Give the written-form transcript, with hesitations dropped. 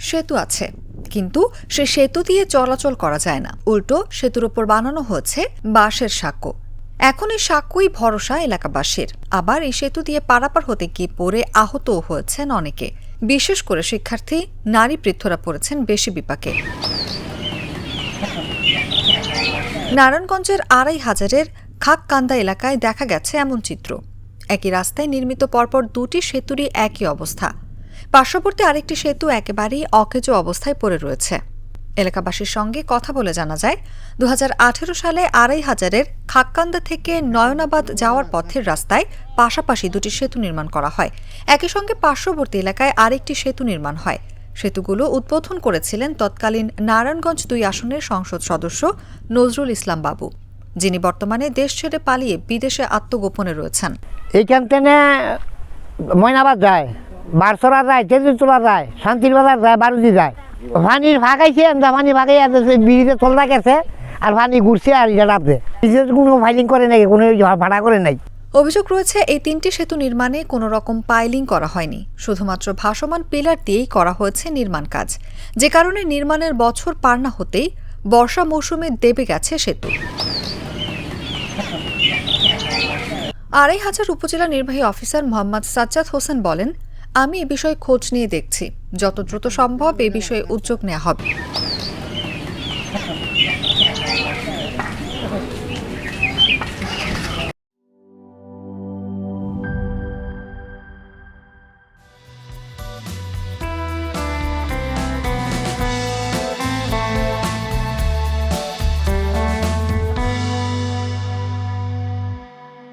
সেতু আছে, কিন্তু সে সেতু দিয়ে চলাচল করা যায় না। উল্টো সেতুর উপর বানানো হয়েছে বাঁশের সাঁকো। এখন এই সাঁকোই ভরসা এলাকাবাসীর। আবার এই সেতু দিয়ে পারাপার হতে গিয়ে পড়ে আহতও হয়েছেন অনেকে। বিশেষ করে শিক্ষার্থী, নারী বৃদ্ধরা পড়েছেন বেশি বিপাকে। নারায়ণগঞ্জের ২৫০০-এর খাককান্দা এলাকায় দেখা গেছে এমন চিত্র। একই রাস্তায় নির্মিত পরপর দুটি সেতুরই একই অবস্থা। পার্শ্ববর্তী আরেকটি সেতু একেবারেই অকেজো অবস্থায় পড়ে রয়েছে। এলাকাবাসীর সঙ্গে কথা বলে জানা যায়, ২০১৮ সালে ২৫০০-এর খাককান্দা থেকে নয়নাবাদ যাওয়ার পথের রাস্তায় পাশাপাশি দুটি সেতু নির্মাণ করা হয়। একই সঙ্গে পার্শ্ববর্তী এলাকায় আরেকটি সেতু নির্মাণ হয়। সেতুগুলো উদ্বোধন করেছিলেন তৎকালীন নারায়ণগঞ্জ ২ আসনের সংসদ সদস্য নজরুল ইসলাম বাবু, যিনি বর্তমানে দেশ ছেড়ে পালিয়ে বিদেশে আত্মগোপনে রয়েছেন। এইখান থেকে ময়নাবাদ যায়, বারসরা যায়, তেজুতলা যায়, শান্তির বাজার যায়, বারুদি যায়। পানির ভাগাইছে, পানি ভাগাই বিড়িতে চলতে গেছে আর পানি ঘুরছে আর রাতে কোনো ফাইলিং করে নাই, কোনো ভাড়া করে নাই। অভিযোগ রয়েছে, এই তিনটি সেতু নির্মাণে কোনো রকম পাইলিং করা হয়নি, শুধুমাত্র ভাসমান পিলার দিয়েই করা হয়েছে নির্মাণ কাজ, যে কারণে নির্মাণের বছর পার না হতেই বর্ষা মৌসুমে দেবে গেছে সেতু। ২৫০০ উপজেলা নির্বাহী অফিসার মোহাম্মদ সাজ্জাদ হোসেন বলেন, আমি এ বিষয়ে খোঁজ নিয়ে দেখছি, যত দ্রুত সম্ভব এ বিষয়ে উদ্যোগ নেওয়া হবে।